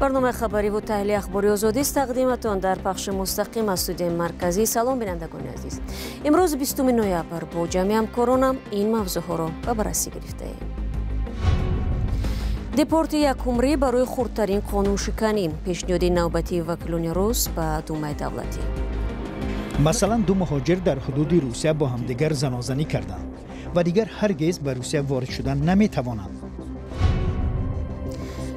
برنامه خبری و تحلیل اخباری آزادی است تقدیمتان در پخش مستقیم از استودیوی مرکزی. سلام بینندگان عزیز. امروز 20 نوامبر با جمعی همکارانم این موضوع ها را به بررسی گرفته ایم. دیپورت یکمری برای خردترین قانون شکنی، پیشنهاد نوبتی وکیلان روس به دومای دولتی. مثلا دو مهاجر در حدود روسیه با همدیگر زنازنی کردند و دیگر هرگز به روسیه وارد شدن نمی-توانند.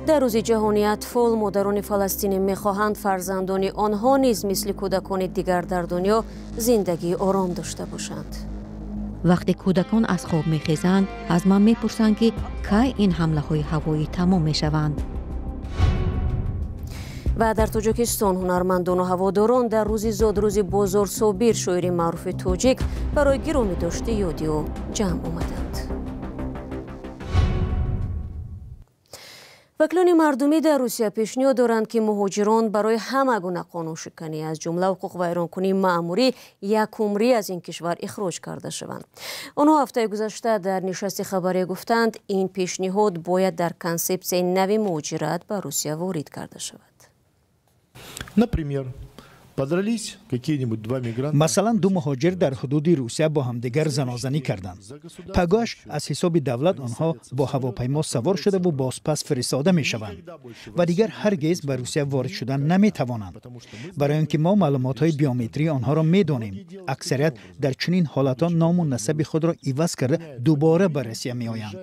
در روز جهانی اطفال، مادران فلسطینی می‌خواهند فرزندان آنها نیز مثل کودکان دیگر در دنیا زندگی آرام داشته باشند. وقتی کودکان از خواب می‌خیزند، از من می‌پرسند که کی این حمله‌های هوایی تمام می‌شوند. و در تاجیکستان هنرمندان و هواداران در روز زادروز بازار صابیر شاعر معروف تاجیک برای گرامی داشته یادی و جمع آمدند. وکلان مردمی در روسیه پیشنهاد دارند که مهاجران برای همه گونه قانون شکنی از جمله حقوق ویرانکنی مأموری یکمری از این کشور اخراج کرده شوند. آنها هفته گذشته در نشست خبری گفتند این پیشنهاد باید در کنسپسیون نوی مهاجرت به روسیه وارد کرده شود. مثلا دو مهاجر در حدود روسیه با همدیگر زنازنی کردند. پگاهش از حساب دولت آنها با هواپیما سوار شده و بازپس فرستاده می شوند و دیگر هرگز به روسیه وارد شدن نمی توانند. برای اینکه ما معلومات های بیومتری آنها را می دانیم، اکثریت در چنین حالات نام و نسب خود را عوض کرده دوباره به روسیه می آیند.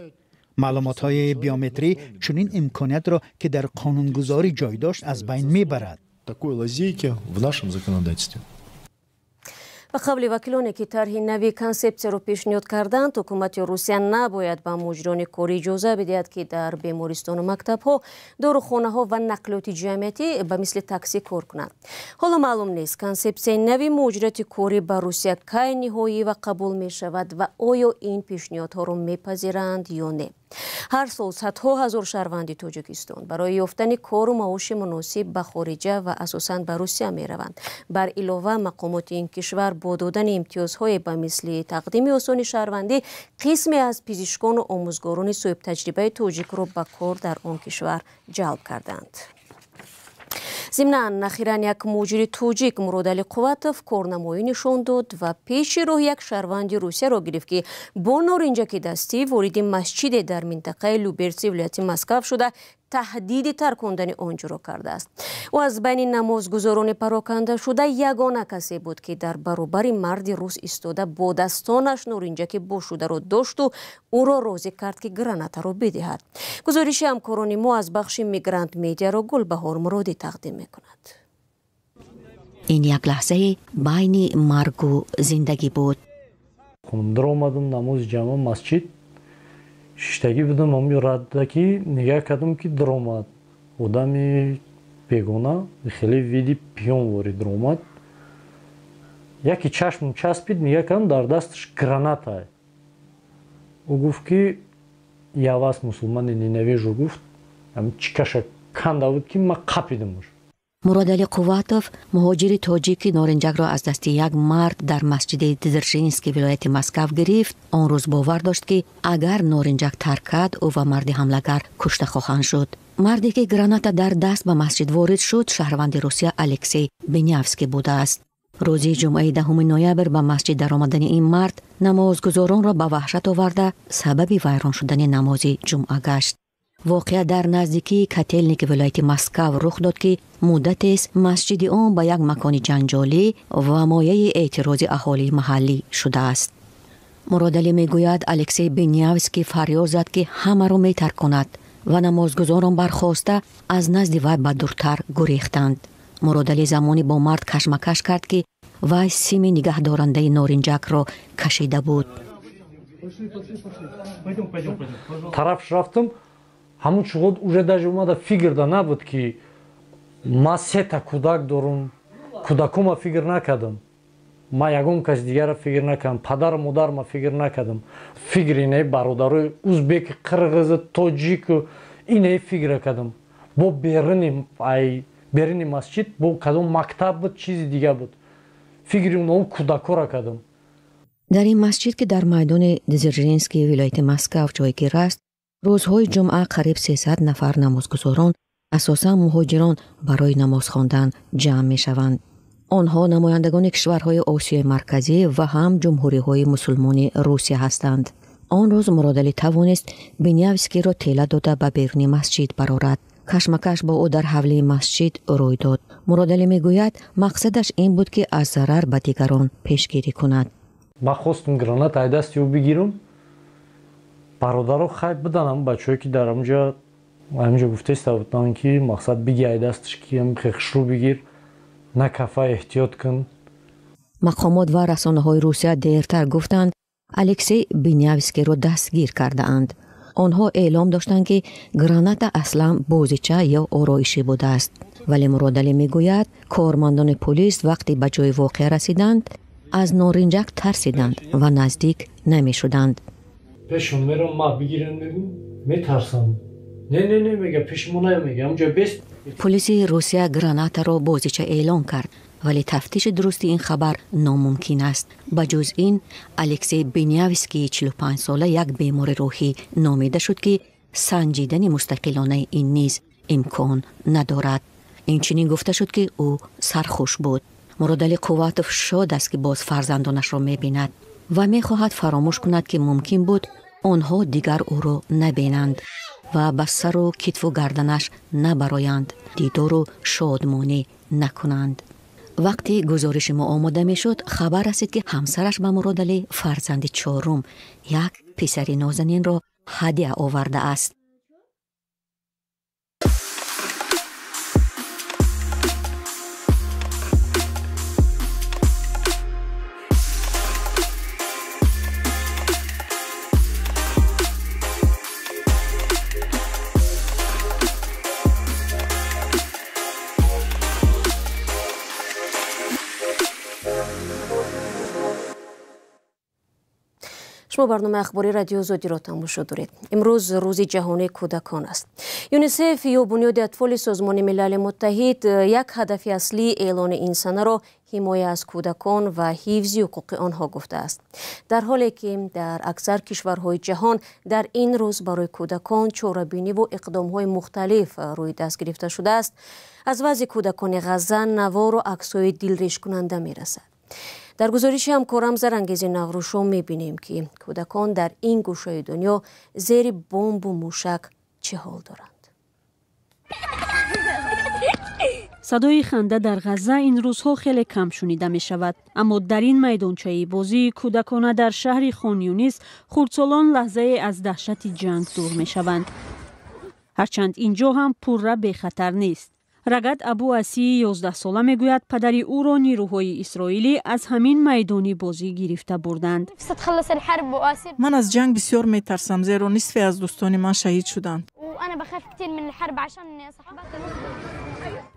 معلومات های بیومتری چنین امکانیت را که در قانونگذاری جای داشت از بین می برد. Такой лазейки в нашем законодательстве. به قبل وکیلانی که طرح نوی کنسپسی را پیشنهاد کردند، حکومت روسیه نباید به مجران کاری اجازه بدهد که در بیمارستان و مکتب ها، داروخانه ها و نقلات جمعیتی به مثل تاکسی کار کنند. حالا معلوم نیست کنسپسی نوی مهاجرت کاری به روسیه کی نهایی و قبول می شود و آیا این پیشنهادها را میپذیرند یا نه. هر سال صدها هزار شهروند تاجیکستان برای یافتن کار و معاش مناسب به خارجه و اساساً به روسیه می روند. بر علاوه مقامات این کشور با دادن امتیازهای به مثل تقدیم آسان شهروندی قسمی از پزشکان و آموزگاران صاحب تجربه تاجیک را به کار در آن کشور جلب کردند. ضمناً اخیراً یک مهاجر تاجیک مراد قوتوف کارنمایی نشان داد و پیش رو یک شهروند روسیه را گرفت که با نارنجک دستی وارد مسجد در منطقه لوبرسی ولایت مسکو شده تهدید ترک کردن آنجا را کرده است. و از بین نمازگزاران پراکنده شده یگانه کسی بود که در برابر مرد روس ایستاده با دستانش نارنجک باشوده را داشت و او را راضی کرد که گرانت را بدهد. گزارش همکاران ما از بخش میگرانت میدیا را گلبهار مرادی تقدیم میکند. این یک لحظه بین مرگ و زندگی بود. در آمدم نماز جمع مسجد شیشتگی بودم امی ردکی نگاه کردم که در آمد آدمی بیگانه خیلی ویدی پیون وارد در آمد. یکی چشم چسبید نگاه کردم در دستش گرانت های. او گفت که یواز مسلمان نینویجو گفت هم چکش کنده بود که ما قپیدمش. مراد قوتوف مهاجر تاجیک نارنجک را از دست یک مرد در مسجد دزرژینسکی ولایت مسکو گرفت. آن روز باور داشت که اگر نارنجک ترک کرد او و مرد حملگر کشته خواهند شد. مردی که گرانت در دست به مسجد وارد شد شهروند روسیه الکسی بنیافسکی بوده است. روز جمعه 10 نوامبر به مسجد در آمدن این مرد نمازگزاران را به وحشت آورده سبب ویران شدن نماز جمعه گشت. واقعه در نزدیکی کاتلنیک ولایت مسکو رخ داد که مدت است مسجد آن به یک مکان جنجالی و مایه اعتراض اهالی محلی شده است. مرادلی میگوید الکسی بنیافسکی فریاد زد که همه را میترک کند و نمازگزاران برخاسته از نزد وی به دورتر گریختند. مرادلی زمانی با مرد کشمکش کرد که وی سیم نگهدارنده نارنجک را کشیده بود. طرفش رفتم همون چقدر уже даже اومده فکر دا نبود که ما 3 تا کودک دارم. کودکم فکر نکردم. ما یگم کس دیگر را فکر نکردم. پدر و مادر ما فکر نکردم. فکر اینه برادرای ازبک، قرغیز، تاجیک اینه فکر کردم. با برین مسجد با کدام مکتب بود چیز دیگه بود. فکر اونها کودکا را کردم. در این مسجد که در میدان دزرژینسکی ولایت مسکو جایگیر است، روزهای جمعه قریب 300 نفر نمازگزاران اساسا مهاجران برای نماز خواندن جمع می شوند. آنها نمایندگان کشورهای آسیای مرکزی و هم جمهوری‌های مسلمان روسیه هستند. آن روز مرادلی توانست بینیوسکی را تیله داده به بیرون مسجد برآورد. کشمکش با او در حوله مسجد روی داد. مرادلی میگوید مقصدش این بود که از ضرر به دیگران پیشگیری کند. من خواستم گرانت ای دستی او بگیرم، برادرها خیلی بدنم، بچه‌ای که در اونجا گفته استودن که مقصد بگی ای دستش که هم خیخش رو بگیر، نه کفه احتیاط کن. مقامات و رسانه‌های روسیه دیرتر گفتند الکسی بینیوسکی را دستگیر کرده اند. آنها اعلام داشتند که گرانت اصلا بازیچه یا آرایشی بوده است. ولی مرادلی میگوید کارمندان پلیس وقتی به جای واقعه رسیدند از نارنجک ترسیدند و نزدیک نمی شدند. پیشون میرم ما بگیرن میگم میترسم. نه میگه پیشمون نمیگه اونجا بیست. پلیس روسیه گرانت را بازیچه اعلام کرد ولی تفتیش درستی این خبر ناممکن است. بجز این الکسی بینیوسکی 45 ساله یک بیمار روحی نامیده شد که سنجیدن مستقلانه این نیز امکان ندارد. این چنین گفته شد که او سرخوش بود. مرادلی قواتوف شاد است که باز فرزندانش را می‌بیند و می‌خواهد فراموش کند که ممکن بود آنها دیگر او را نبینند و به سر و کتف و گردنش نبرایند، دیدار و شادمانی نکنند. وقتی گزارش ما آماده میشد خبر رسید که همسرش به مرادلی فرزند چهارم یک پسر نازنین را هدیه آورده است. شما برنامه اخباری رادیو زودی را تماشا دارید. امروز روز جهانی کودکان است. یونیسف یا بنیاد اطفال سازمان ملل متحد یک هدف اصلی اعلان این سنه را حمایت از کودکان و حفظ حقوق آنها گفته است. در حالی که در اکثر کشورهای جهان در این روز برای کودکان چاره‌بینی و اقدام‌های مختلف روی دست گرفته شده است، از وضع کودکان غزه نوار و عکس‌های دلریش کننده می‌رسد. در گزارش همکارم زرانگیز نوروشو می‌بینیم که کودکان در این گوشه دنیا زیر بمب و موشک چه حال دارند. صدای خنده در غزه این روزها خیلی کم شنیده می شود، اما در این میدانچه بازی کودکان در شهر خان یونس خردسالان لحظه از دهشت جنگ دور می شوند. هرچند اینجا هم پرره به خطر نیست. رگد ابو اسی 11 ساله میگوید پدری او را نیروهای اسرائیلی از همین میدانی بازی گرفته بردند. من از جنگ بسیار میترسم زیرا نصفی از دوستان من شهید شدند.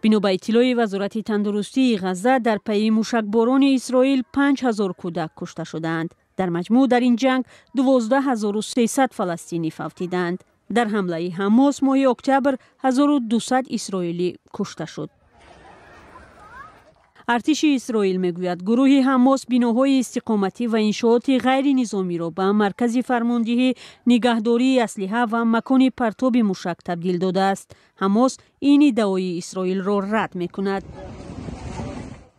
بنا به اطلاع وزارت تندرستی غزه در پی موشکباران اسرائیل 5000 کودک کشته شدند. در مجموع در این جنگ 12300 فلسطینی فوتیدند. در حمله حماس ماه اکتبر 1200 اسرائیلی کشته شد. ارتش اسرائیل میگوید گروه حماس بناهای استقامتی و انشاءات غیر نظامی را به مرکز فرماندهی نگهداری اسلحه و مکان پرتاب موشک تبدیل داده است. حماس این ادعای اسرائیل را رد میکند.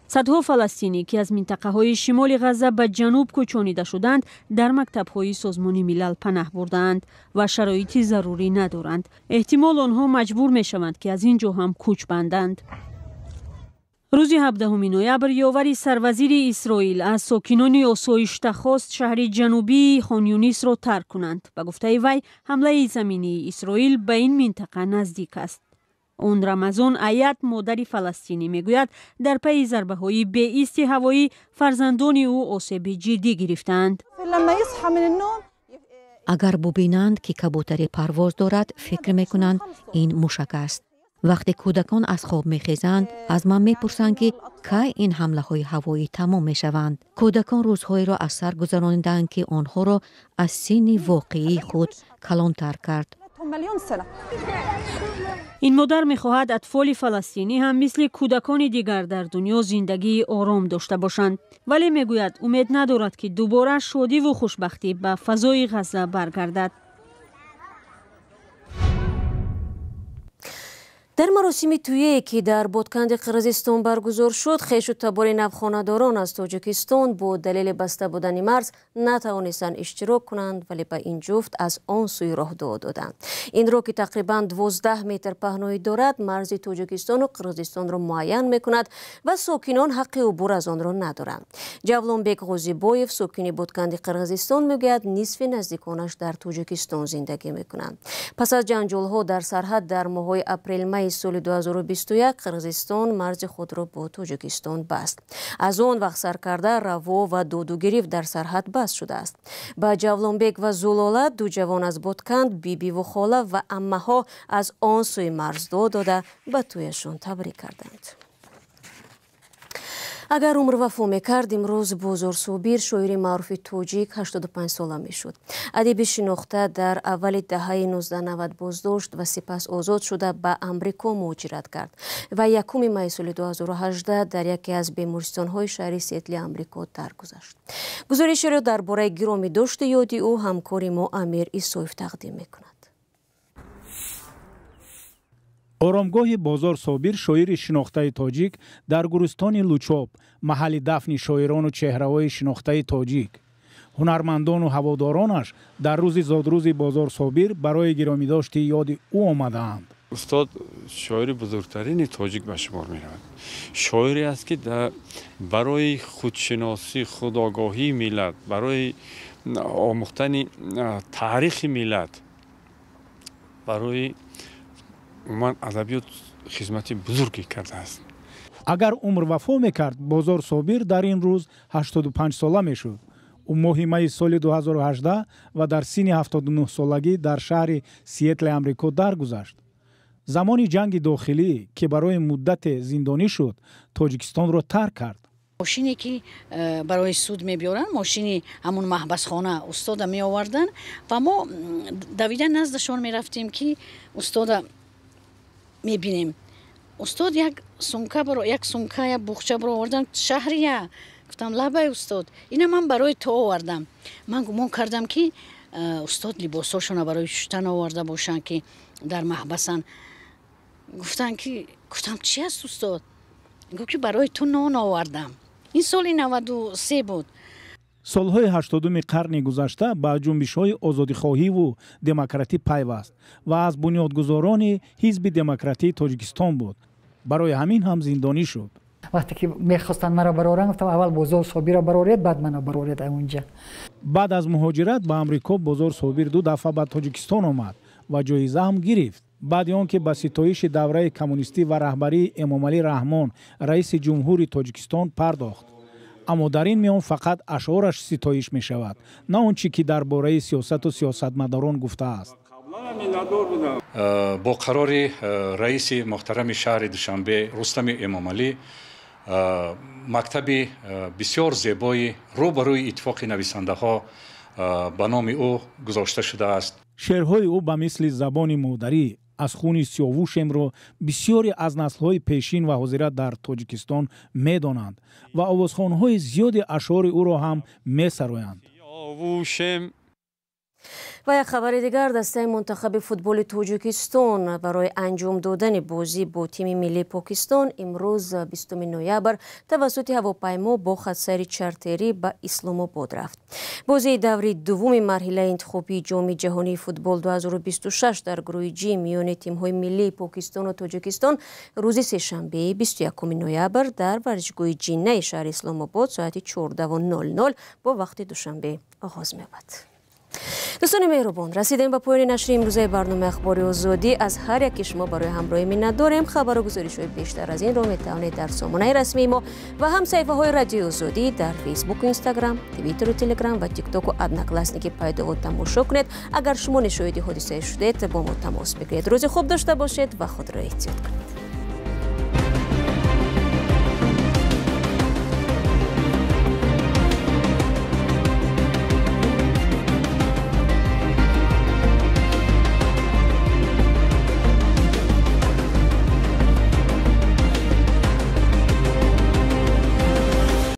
صدها فلسطینی که از منطقه های شمال غزه به جنوب کوچانیده شدند در مکتب های سازمان ملل پناه بردند و شرایط ضروری ندارند. احتمال آنها مجبور می شوند که از اینجا هم کوچ بندند. روز 17 نوامبر یاور سروزیر اسرائیل از ساکنان آسایشته خواست شهر جنوبی خان یونس را ترک کنند. به گفته وی حمله زمینی اسرائیل به این منطقه نزدیک است. اون رمضان آیت مادر فلسطینی میگوید در پی ضربه های بی‌ایست هوایی فرزندان او آسیب جدی گرفتند. اگر ببینند که کبوتر پرواز دارد فکر میکنند این موشک است. وقتی کودکان از خواب میخیزند از من میپرسند که کی این حمله های هوایی تمام میشوند. کودکان روزهایی را از سر گذراندند که آنها را از سن واقعی خود کلانتر کرد. این مادر می‌خواهد اطفال فلسطینی هم مثل کودکان دیگر در دنیا زندگی آرام داشته باشند، ولی میگوید امید ندارد که دوباره شادی و خوشبختی به فضای غزه برگردد. در مراسم تویی که در بادکند قرقیزستان برگزار شد، خیش و تبار نوخانه‌داران از تاجیکستان با دلیل بسته بودن مرز نتوانستند اشتراک کنند، ولی به این جفت از آن سوی راه دادند. این را که تقریباً 12 متر پهنایی دارد، مرز تاجیکستان و قرقیزستان را معین می‌کند و ساکنان حق عبور از آن را ندارند. جولانبek غازیبایف، ساکن بادکند قرقیزستان، میگوید نصف نزدیکانش در تاجیکستان زندگی می‌کنند. پس از جنجال‌ها در سرحد در ماه‌های اپریل مای سال 2021 قرقیزستان مرز خود را با تاجیکستان بست. از آن وقت سرکرده روا و دادوگریفت در سرحد بست شده است. با جولانبek و زولولا، دو جوان از بادکند، بیبی و خاله و عمه‌ها از آن سوی مرز داده به تویشان تبریک کردند. اگر عمر وفا میکرد، امروز بازار صابر، شاعر معروف تاجیک، 85 ساله میشد. ادیب شناخته در اول دهه 1990 بازداشت و سپس آزاد شده به امریکا مهاجرت کرد و 1 می سال 2018 در یکی از بیمارستان‌های شهر سیاتل امریکا درگذشت. گزارش را درباره گرامی داشت یادی او همکار ما امیر ایسویف تقدیم میکند. آرامگاه بازار صابر، شاعر شناخته تاجیک در گورستان لوچاب، محل دفن شاعران و چهره‌های شناخته تاجیک. هنرمندان و هوادارانش در روز زادروز بازار صابر برای گرامی داشت یاد او آمدند. استاد شاعر بزرگترین تاجیک به شمار می رود. شاعری است که برای خودشناسی، خودآگاهی ملت، برای آموختن تاریخ ملت، برای من ادبیات خدمت بزرگی کرده است. اگر عمر وفا میکرد، بازار صابر در این روز 85 ساله میشد. او ماه می سال 2018 و در سن 79 سالگی در شهر سیاتل امریکا درگذشت. زمان جنگ داخلی که برای مدت زندانی شد، تاجیکستان را ترک کرد. ماشینی که برای سود میبیارن، ماشینی همون محبس خانه استاد می آوردن و ما دویدن نزدشان میرفتیم که استاد میبینیم. استاد یک سونکه بخچه برو آوردن. شهریه؟ گفتم لبه استاد، اینه من برای تو آوردم. من گمان کردم که استاد لباساشون برای شستن آورده باشن که در محبسن. گفتم چی هست استاد؟ گفت که برای تو نان آوردم. این سال 93 بود. سالهای 80 قرن گذشته با جنبش‌های آزادی‌خواهی و دموکراتی پیوست و از بنیادگذاران حزب دموکراتی تاجیکستان بود. برای همین هم زندانی شد. وقتی که می‌خواستن مرا برارن، گفتم اول بازار صابر را برارید، بعد منو برارید اونجا. بعد از مهاجرت به امریکا، بازار صابر 2 دفعه به تاجیکستان آمد و جایزه هم گرفت. بعد آنکه به ستایش دوره کمونیستی و رهبری امامعلی رحمان، رئیس جمهوری تاجیکستان پرداخت. اما در این میان فقط اشعارش ستایش می شود، نه آنچه که درباره سیاست و سیاستمداران گفته است. با قرار رئیس محترم شهر دوشنبه رستم امامعلی، مکتب بسیار زیبای روبروی اتفاق نویسنده ها به نام او گذاشته شده است. شعرهای او به مثل زبان مادری از خون سیاووش امرو بسیاری از نسل‌های پیشین و حاضر در تاجیکستان می‌دانند و آوازخوان‌های زیادی اشعار او را هم می‌سرایند. و یک خبر دیگر، دسته منتخب فوتبال تاجیکستان برای انجام دادن بازی با تیم ملی پاکستان امروز 20 نوامبر توسط هواپیما با خطسر چارتری به اسلام آباد رفت. بازی دوری دوم مرحله انتخابی جام جهانی فوتبال 2026 در گروه جی میان تیم‌های ملی پاکستان و تاجیکستان روز سه‌شنبه 21 نوامبر در ورزشگاه جینه شهر اسلام آباد ساعت 14:00 با وقت دوشنبه آغاز می‌یابد. دوستان مهربان، رسیدیم به پایان نشر امروزه برنامه اخبار آزادی. از هر یک شما برای همراهی منت داریم. خبر و گزارش‌های بیشتر از این را میتوانید در سامانه رسمی ما و هم صفحه‌های رادیو آزادی در فیسبوک و اینستاگرام، توییتر و تلگرام و تیک تاک و ادناکلاسنیک پیدا و تماشا کنید. اگر شما نشاید حادثه شدید با ما تماس بگیرید. روز خوب داشته باشید و خود را احتیاط کنید.